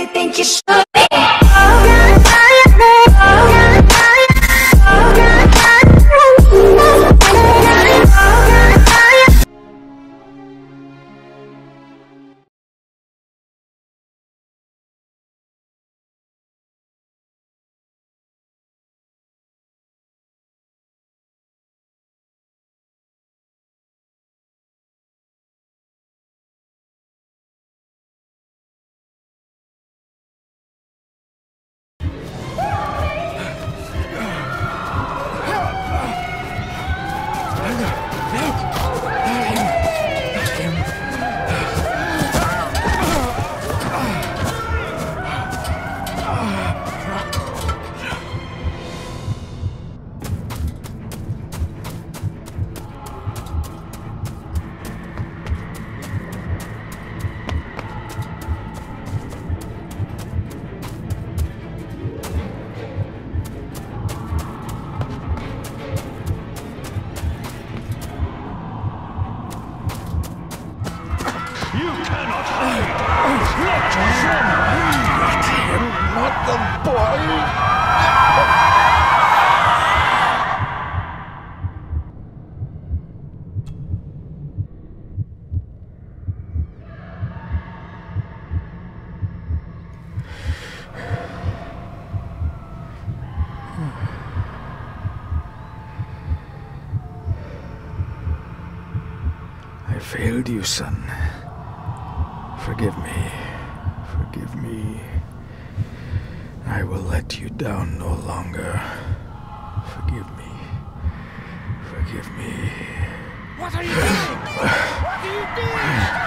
you think you should be. I failed you, son. Forgive me. Forgive me. I will let you down no longer. Forgive me. Forgive me. What are you doing? What are you doing?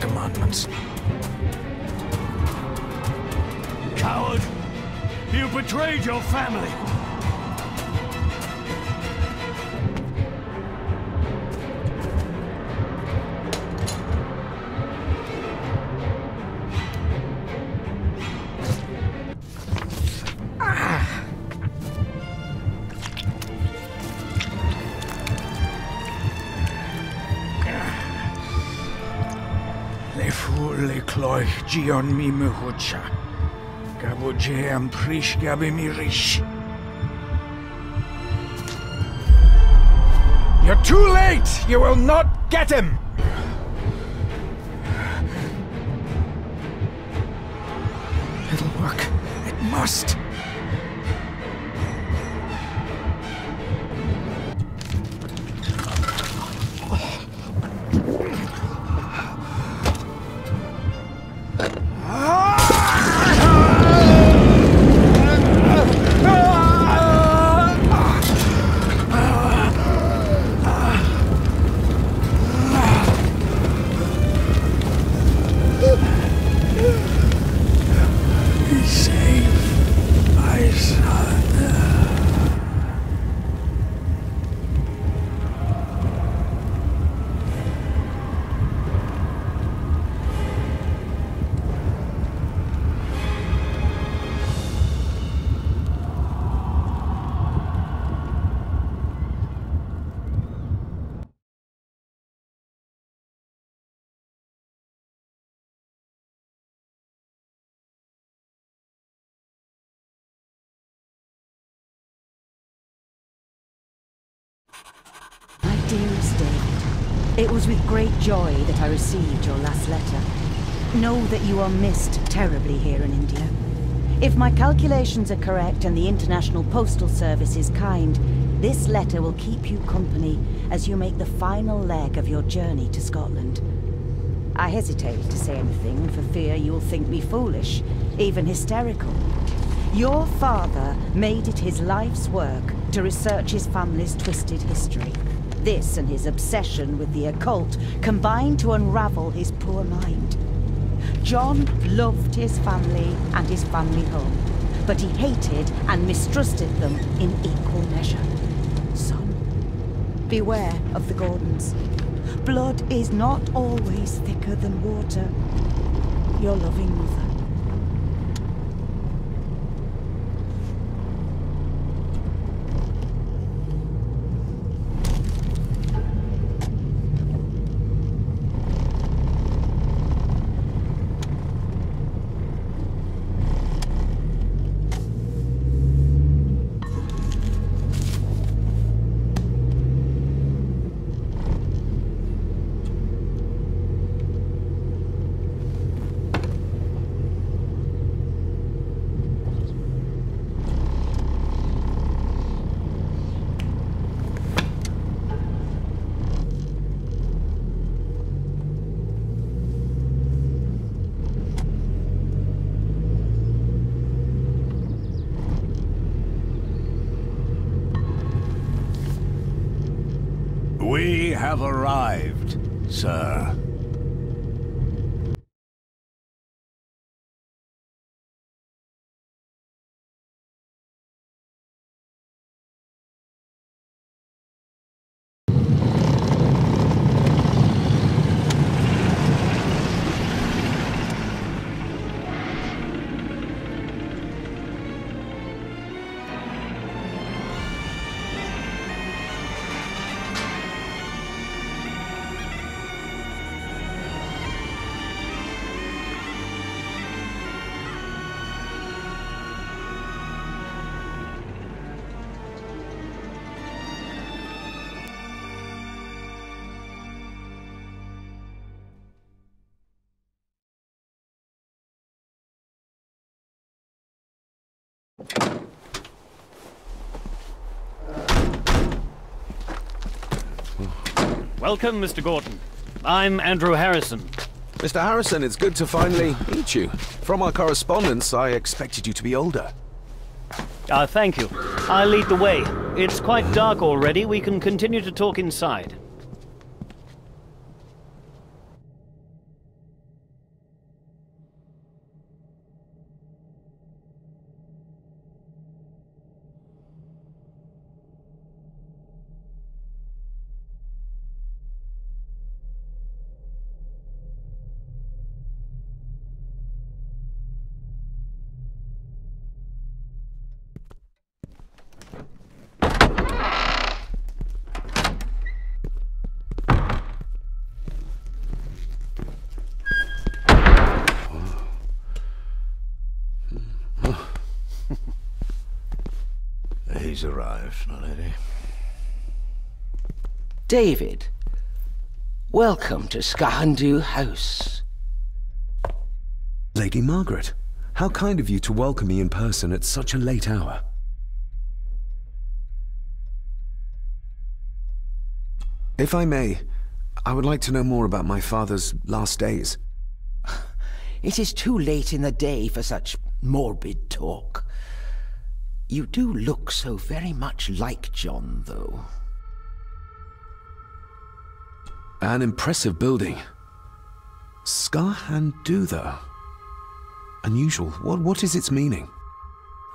commandments. Coward! You betrayed your family! Le cloich gion mi mehucha. Gaboje am prish gabi mi rish. You're too late! You will not get him! It'll work. It must. Dearest David, it was with great joy that I received your last letter. Know that you are missed terribly here in India. If my calculations are correct and the International Postal Service is kind, this letter will keep you company as you make the final leg of your journey to Scotland. I hesitate to say anything for fear you'll think me foolish, even hysterical. Your father made it his life's work to research his family's twisted history. This and his obsession with the occult combined to unravel his poor mind. John loved his family and his family home, but he hated and mistrusted them in equal measure. Son, beware of the Gordons. Blood is not always thicker than water. Your loving mother. We have arrived, sir. Welcome, Mr. Gordon. I'm Andrew Harrison. Mr. Harrison, it's good to finally meet you. From our correspondence, I expected you to be older. Thank you. I'll lead the way. It's quite dark already. We can continue to talk inside. He's arrived, my lady. David, welcome to Skahandu House. Lady Margaret, how kind of you to welcome me in person at such a late hour. If I may, I would like to know more about my father's last days. It is too late in the day for such morbid talk. You do look so very much like John, though. An impressive building. Skahandu, though. Unusual. What is its meaning?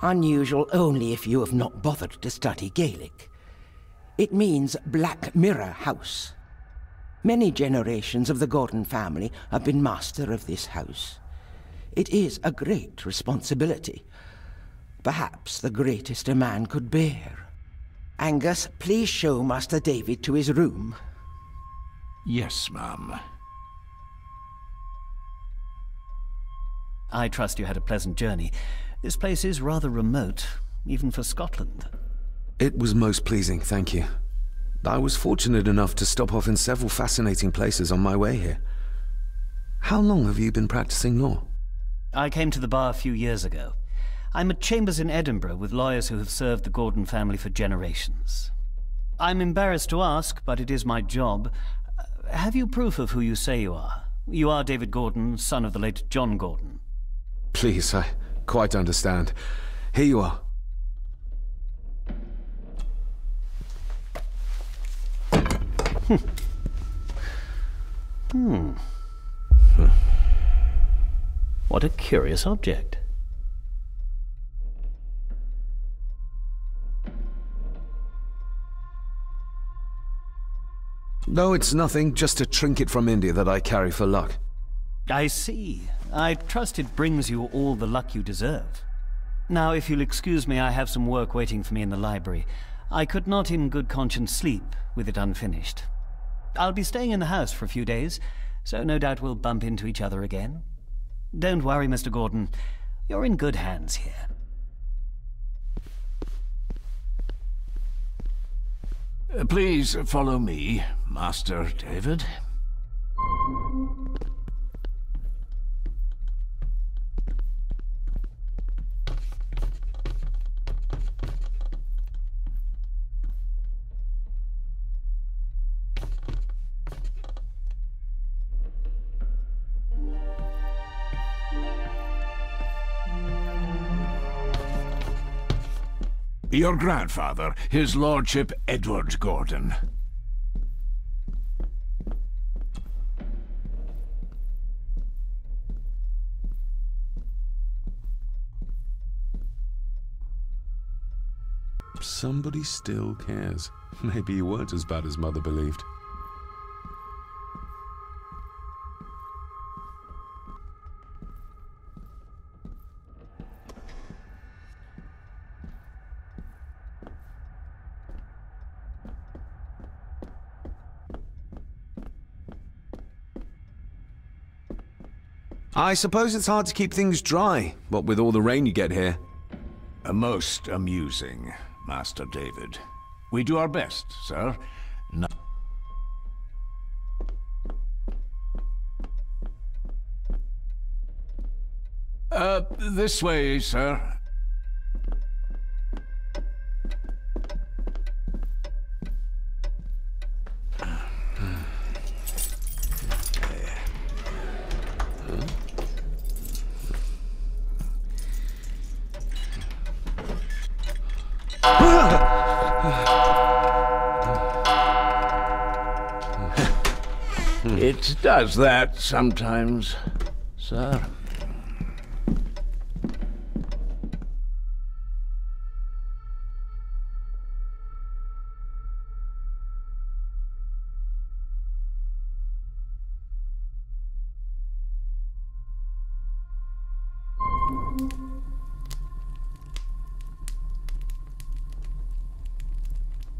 Unusual only if you have not bothered to study Gaelic. It means Black Mirror House. Many generations of the Gordon family have been master of this house. It is a great responsibility. Perhaps the greatest a man could bear. Angus, please show Master David to his room. Yes, ma'am. I trust you had a pleasant journey. This place is rather remote, even for Scotland. It was most pleasing, thank you. I was fortunate enough to stop off in several fascinating places on my way here. How long have you been practicing law? I came to the bar a few years ago. I'm at chambers in Edinburgh with lawyers who have served the Gordon family for generations. I'm embarrassed to ask, but it is my job. Have you proof of who you say you are? You are David Gordon, son of the late John Gordon. Please, I quite understand. Here you are. What a curious object. No, it's nothing, just a trinket from India that I carry for luck. I see. I trust it brings you all the luck you deserve. Now, if you'll excuse me, I have some work waiting for me in the library. I could not in good conscience sleep with it unfinished. I'll be staying in the house for a few days, so no doubt we'll bump into each other again. Don't worry, Mr. Gordon. You're in good hands here. Please follow me, Master David. Your grandfather, his lordship Edward Gordon. Somebody still cares. Maybe you weren't as bad as Mother believed. I suppose it's hard to keep things dry, what with all the rain you get here. Most amusing, Master David. We do our best, sir. No. This way, sir. It does that sometimes, sir.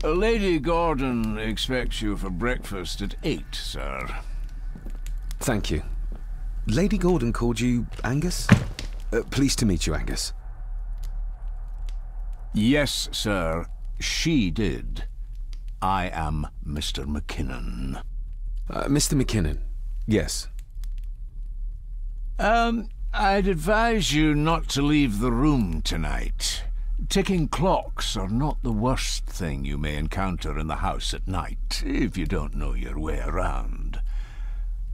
Lady Gordon expects you for breakfast at 8, sir. Thank you. Lady Gordon called you Angus? Pleased to meet you, Angus. Yes, sir. She did. I am Mr. McKinnon. Mr. McKinnon, yes. I'd advise you not to leave the room tonight. Ticking clocks are not the worst thing you may encounter in the house at night, if you don't know your way around.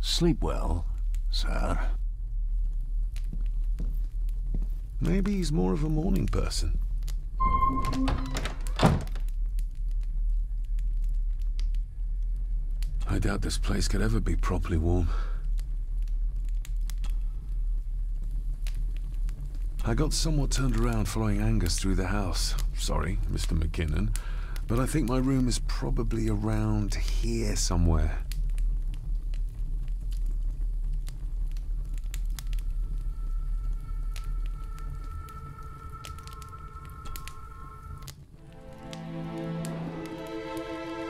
Sleep well, sir. Maybe he's more of a morning person. I doubt this place could ever be properly warm. I got somewhat turned around following Angus through the house. Sorry, Mr. McKinnon, but I think my room is probably around here somewhere.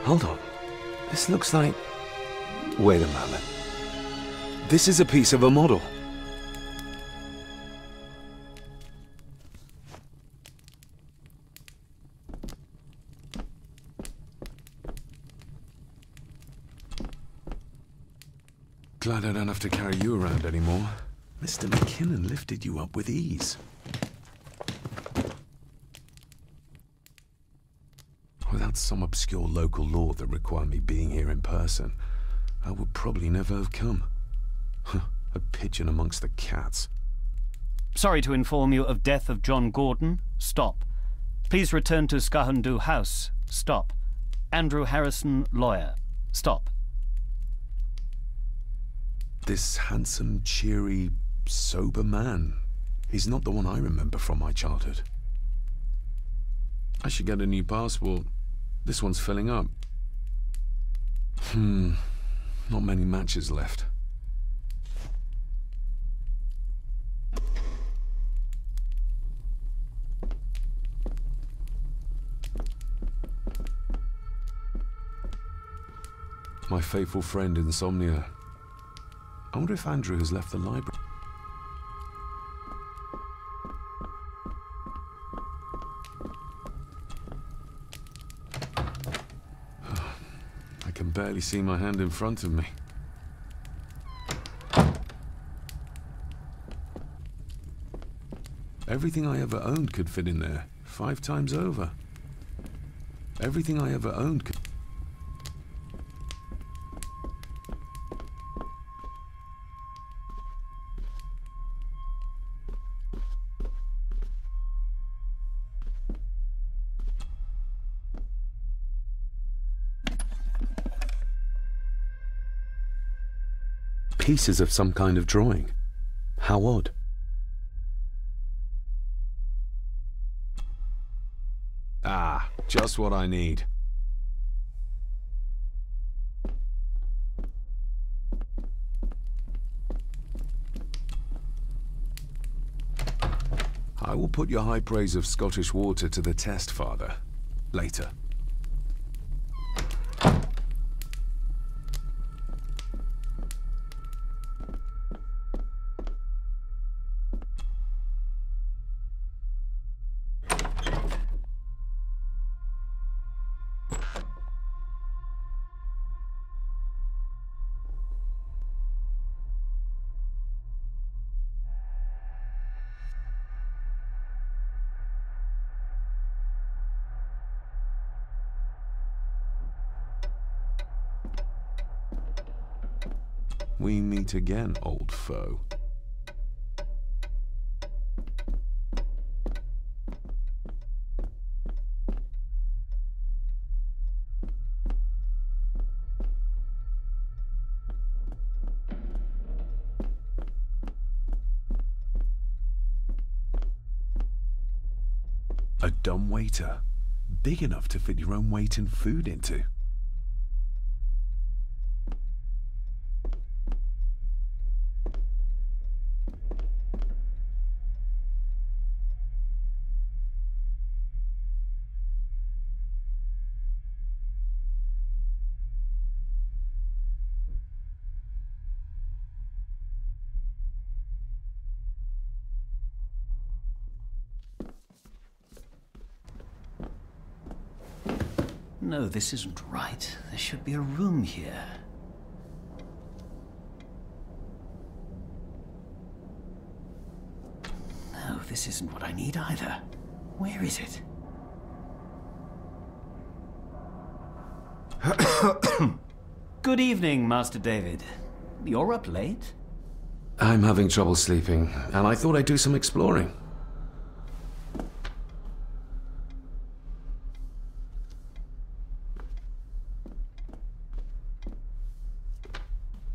Hold on. This looks like... Wait a moment. This is a piece of a model. Glad I don't have to carry you around anymore. Mr. McKinnon lifted you up with ease. Without some obscure local law that required me being here in person, I would probably never have come. A pigeon amongst the cats. Sorry to inform you of death of John Gordon. Stop. Please return to Skahundu House. Stop. Andrew Harrison, lawyer. Stop. This handsome, cheery, sober man. He's not the one I remember from my childhood. I should get a new passport. This one's filling up. Not many matches left. My faithful friend Insomnia. I wonder if Andrew has left the library. I can barely see my hand in front of me. Everything I ever owned could fit in there, 5 times over. Everything I ever owned could... Pieces of some kind of drawing. How odd. Ah, just what I need. I will put your high praise of Scottish water to the test, Father. Later. We meet again, old foe. A dumb waiter, big enough to fit your own weight and food into. No, this isn't right. There should be a room here. No, this isn't what I need either. Where is it? Good evening, Master David. You're up late? I'm having trouble sleeping, and I thought I'd do some exploring.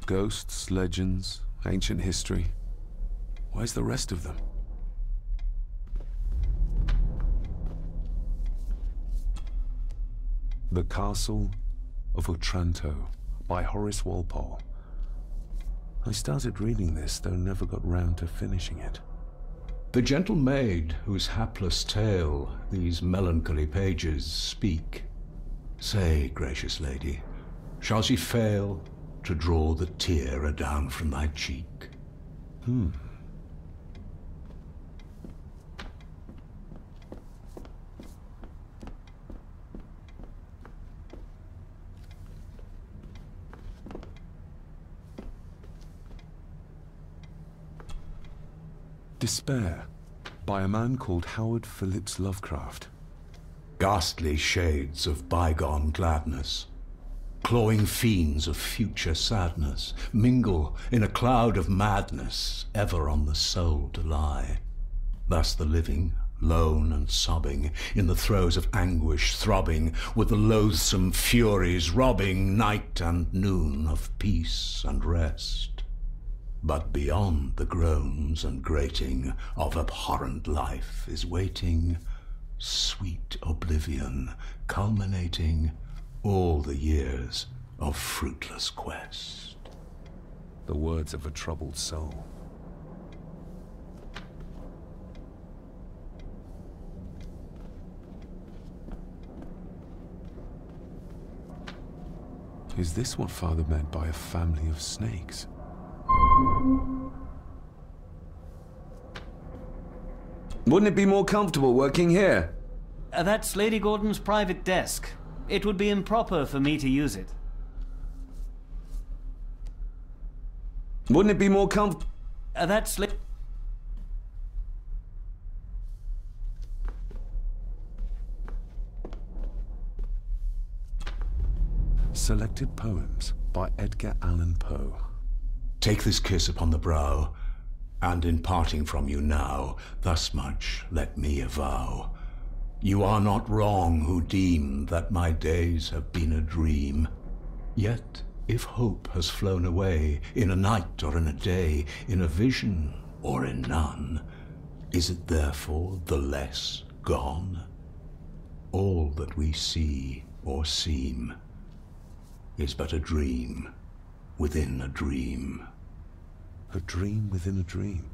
Ghosts, legends, ancient history. Where's the rest of them? The Castle of Otranto by Horace Walpole. I started reading this, though never got round to finishing it. The gentle maid whose hapless tale these melancholy pages speak. Say, gracious lady, shall she fail to draw the tear adown from thy cheek? Despair, by a man called Howard Phillips Lovecraft. Ghastly shades of bygone gladness, clawing fiends of future sadness, mingle in a cloud of madness, ever on the soul to lie. Thus the living, lone and sobbing, in the throes of anguish throbbing, with the loathsome furies robbing night and noon of peace and rest. But beyond the groans and grating of abhorrent life is waiting sweet oblivion, culminating all the years of fruitless quest. The words of a troubled soul. Is this what Father meant by a family of snakes? Wouldn't it be more comfortable working here? That's Lady Gordon's private desk. It would be improper for me to use it. Wouldn't it be more comfortable? That's Selected Poems by Edgar Allan Poe. Take this kiss upon the brow, and in parting from you now, thus much let me avow. You are not wrong who deem that my days have been a dream. Yet, if hope has flown away, in a night or in a day, in a vision or in none, is it therefore the less gone? All that we see or seem is but a dream within a dream. A dream within a dream.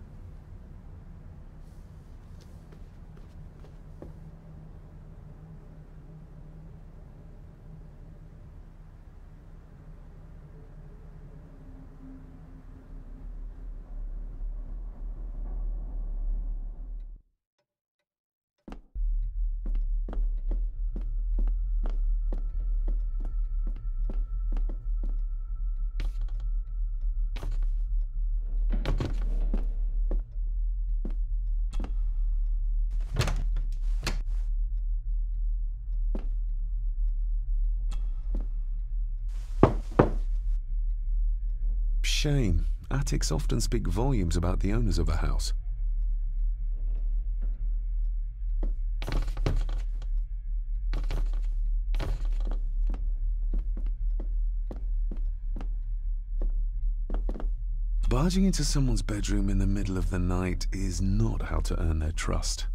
Shame. Attics often speak volumes about the owners of a house. Barging into someone's bedroom in the middle of the night is not how to earn their trust.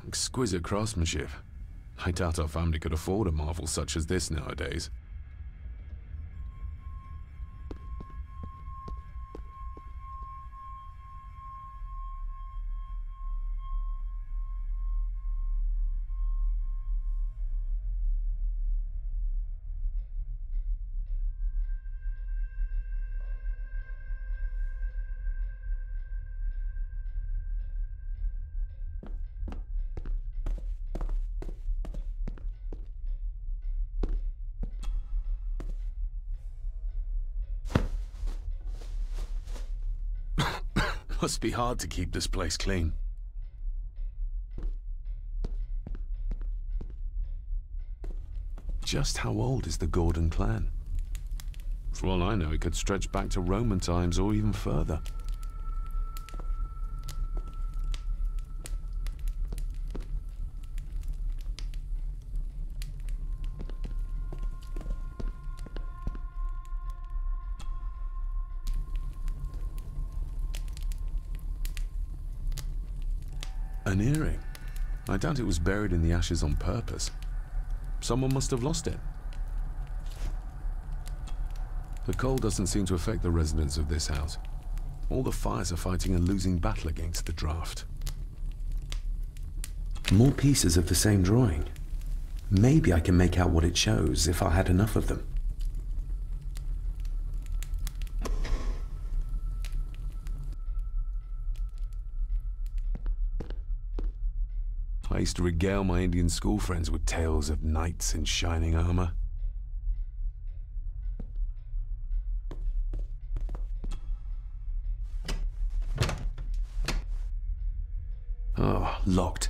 Exquisite craftsmanship. I doubt our family could afford a marvel such as this nowadays. Must be hard to keep this place clean. Just how old is the Gordon clan? For all I know, it could stretch back to Roman times or even further. An earring. I doubt it was buried in the ashes on purpose. Someone must have lost it. The cold doesn't seem to affect the residents of this house. All the fires are fighting a losing battle against the draft. More pieces of the same drawing. Maybe I can make out what it shows if I had enough of them. I used to regale my Indian school friends with tales of knights in shining armor. Oh, locked.